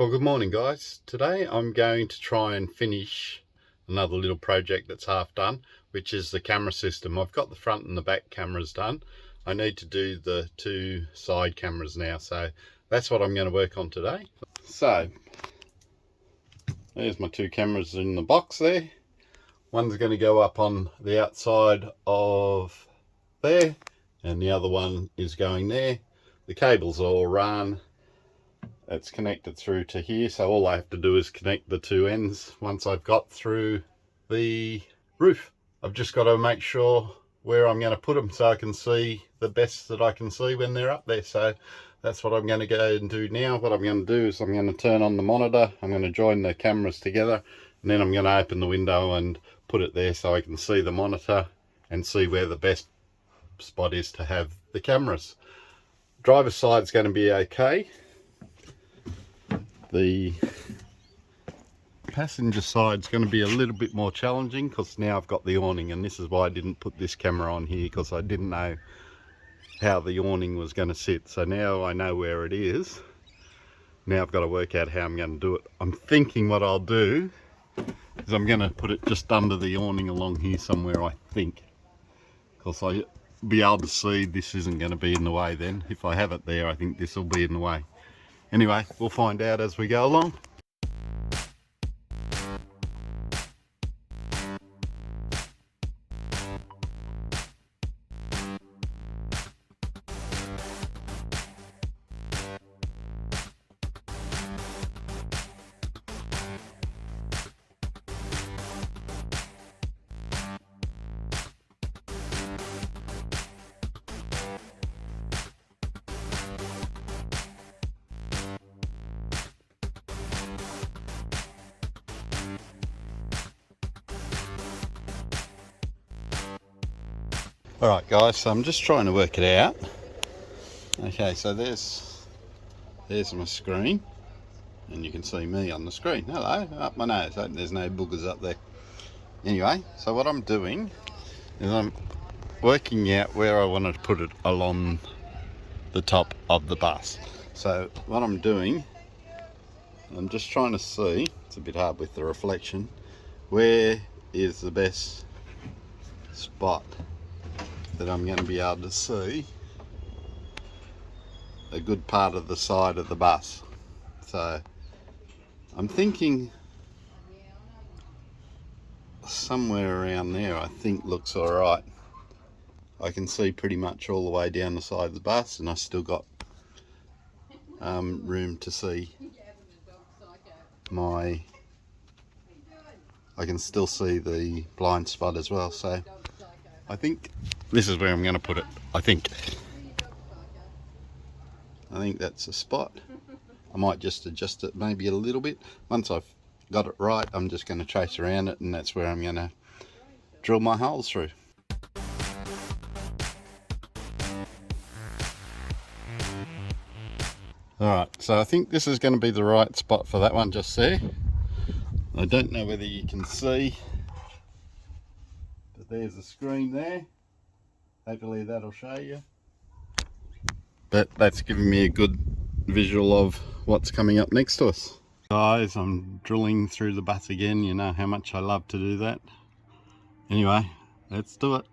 Well, good morning guys. Today I'm going to try and finish another little project that's half done, which is the camera system. I've got the front and the back cameras done. I need to do the two side cameras now, so that's what I'm going to work on today. So there's my two cameras in the box there. One's going to go up on the outside of there and the other one is going there. The cables are all run. It's connected through to here, so all I have to do is connect the two ends once I've got through the roof. I've just got to make sure where I'm going to put them so I can see the best that I can see when they're up there. So that's what I'm going to go and do now. What I'm going to do is I'm going to turn on the monitor, I'm going to join the cameras together, and then I'm going to open the window and put it there so I can see the monitor and see where the best spot is to have the cameras. Driver's side's going to be okay. The passenger side's going to be a little bit more challenging because now I've got the awning, and this is why I didn't put this camera on here, because I didn't know how the awning was going to sit. So now I know where it is. Now I've got to work out how I'm going to do it. I'm thinking what I'll do is I'm going to put it just under the awning along here somewhere, I think, because I'll be able to see this isn't going to be in the way then. If I have it there, I think this will be in the way. Anyway, we'll find out as we go along. Alright guys, so I'm just trying to work it out. Okay, so there's my screen, and you can see me on the screen. Hello, up my nose. Hope there's no boogers up there. Anyway, so what I'm doing is I'm working out where I want to put it along the top of the bus. So what I'm doing, I'm just trying to see, it's a bit hard with the reflection, where is the best spot that I'm going to be able to see a good part of the side of the bus. So I'm thinking somewhere around there I think looks alright. I can see pretty much all the way down the side of the bus, and I still got room to see I can still see the blind spot as well. So I think this is where I'm going to put it. I think that's a spot. I might just adjust it maybe a little bit. Once I've got it right, I'm just going to trace around it, and that's where I'm going to drill my holes through. Alright, so I think this is going to be the right spot for that one just there. I don't know whether you can see, but there's the screen there. Hopefully that'll show you. But that's giving me a good visual of what's coming up next to us. Guys, I'm drilling through the bus again. You know how much I love to do that. Anyway, let's do it.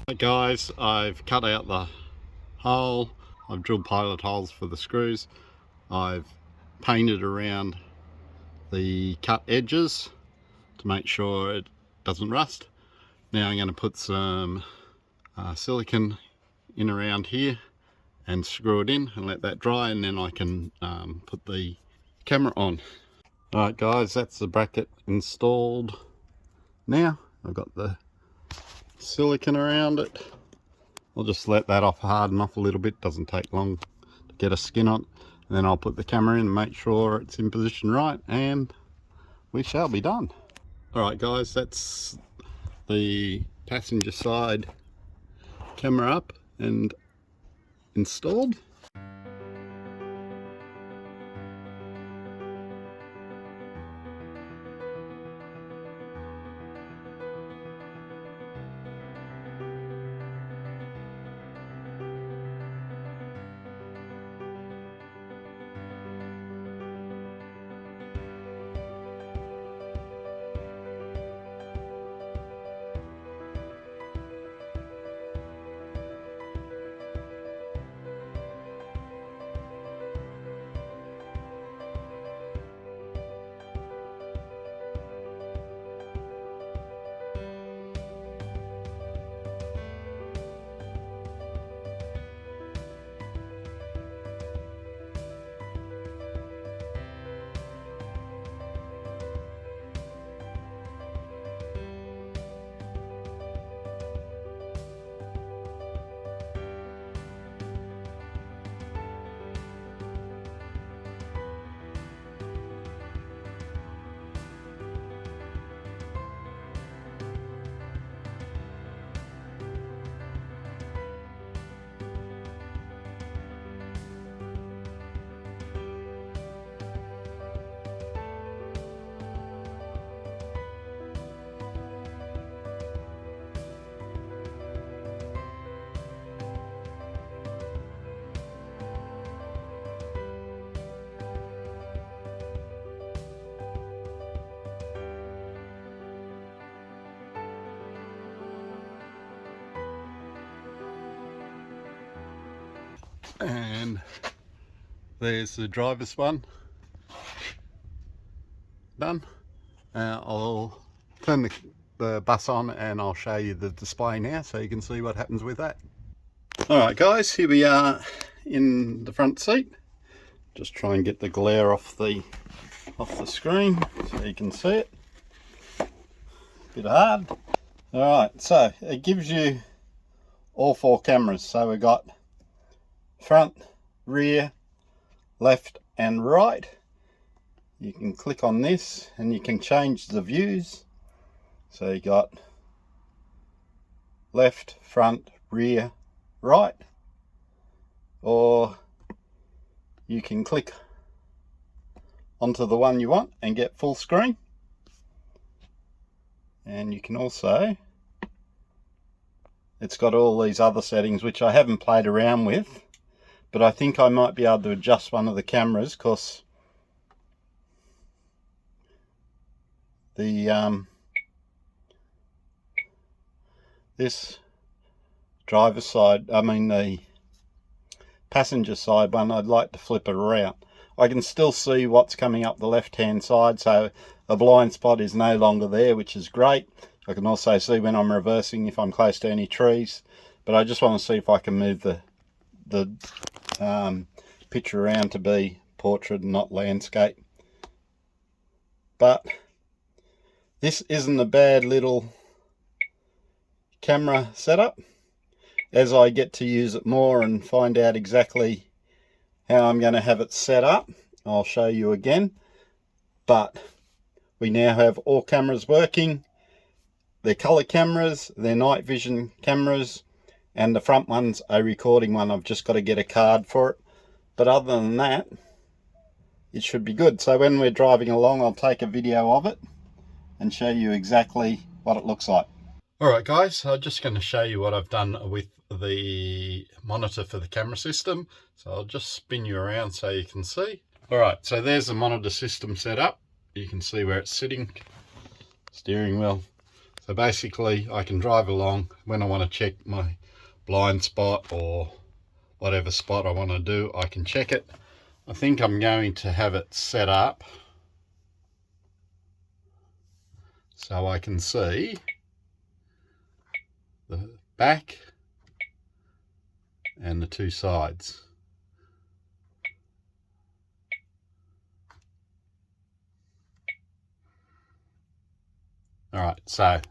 Right guys, I've cut out the hole, I've drilled pilot holes for the screws, I've painted around the cut edges to make sure it doesn't rust. Now I'm going to put some silicone in around here and screw it in and let that dry, and then I can put the camera on. Alright guys, that's the bracket installed now. I've got the silicone around it. I'll just let that harden off a little bit, doesn't take long to get a skin on, and then I'll put the camera in and make sure it's in position right, and we shall be done. Alright guys, that's the passenger side camera up and installed. And there's the driver's one done. I'll turn the bus on and I'll show you the display now so you can see what happens with that. Alright guys, here we are in the front seat. Just try and get the glare off the screen so you can see it. Bit hard. Alright, so it gives you all 4 cameras. So we've got front, rear, left and right. You can click on this and you can change the views. So you got left, front, rear, right, or you can click onto the one you want and get full screen. And you can also, it's got all these other settings which I haven't played around with, but I think I might be able to adjust one of the cameras, because the this driver's side, the passenger side one, I'd like to flip it around. I can still see what's coming up the left hand side, so a blind spot is no longer there, which is great. I can also see when I'm reversing if I'm close to any trees, but I just want to see if I can move the picture around to be portrait and not landscape. But this isn't a bad little camera setup. As I get to use it more and find out exactly how I'm going to have it set up, I'll show you again. But we now have all cameras working. They're color cameras, they're night vision cameras, and the front one's a recording one. I've just got to get a card for it. But other than that, it should be good. So when we're driving along, I'll take a video of it and show you exactly what it looks like. Alright guys, so I'm just going to show you what I've done with the monitor for the camera system. So I'll just spin you around so you can see. Alright, so there's the monitor system set up. You can see where it's sitting. Steering wheel. So basically I can drive along when I want to check my blind spot or whatever spot I want to do, I can check it. I think I'm going to have it set up so I can see the back and the 2 sides. Alright, so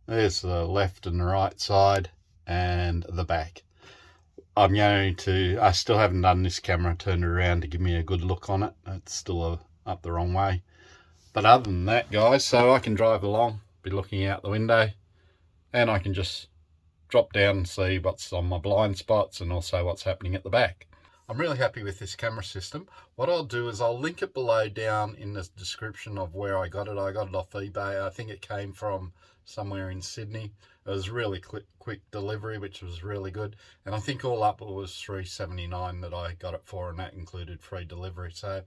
there's the left and the right side and the back. I still haven't done this camera, turned it around to give me a good look on it. It's still up the wrong way. But other than that, guys, so I can drive along, be looking out the window, and I can just drop down and see what's on my blind spots and also what's happening at the back. I'm really happy with this camera system. What I'll do is I'll link it below down in the description of where I got it. I got it off eBay. I think it came from somewhere in Sydney. It was really quick delivery, which was really good. And I think all up it was $3.79 that I got it for, and that included free delivery. So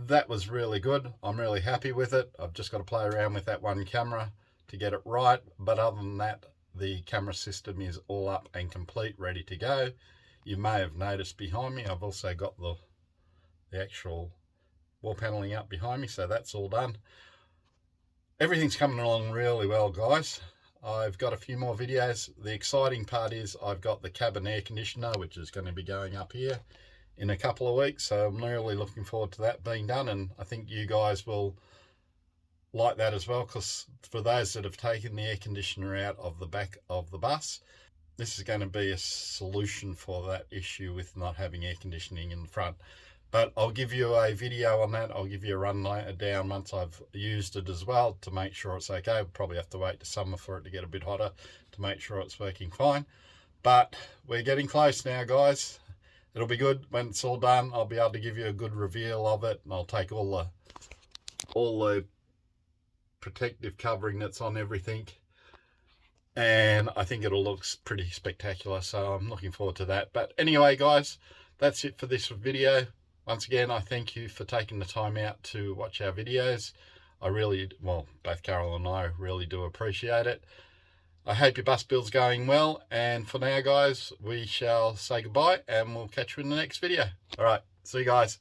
that was really good. I'm really happy with it. I've just got to play around with that one camera to get it right. But other than that, the camera system is all up and complete, ready to go. You may have noticed behind me, I've also got the actual wall paneling up behind me, so that's all done. Everything's coming along really well, guys. I've got a few more videos. The exciting part is I've got the cabin air conditioner, which is going to be going up here in a couple of weeks, so I'm really looking forward to that being done, and I think you guys will like that as well, because for those that have taken the air conditioner out of the back of the bus, this is going to be a solution for that issue with not having air conditioning in the front. But I'll give you a video on that. I'll give you a run down once I've used it as well to make sure it's okay. We'll probably have to wait to summer for it to get a bit hotter to make sure it's working fine. But we're getting close now, guys. It'll be good when it's all done. I'll be able to give you a good reveal of it, and I'll take all the protective covering that's on everything, and I think it'll look pretty spectacular, so I'm looking forward to that. But anyway, guys, that's it for this video. Once again, I thank you for taking the time out to watch our videos. I really, well, both Carol and I really do appreciate it. I hope your bus build's going well, and for now, guys, we shall say goodbye, and we'll catch you in the next video. All right, see you guys.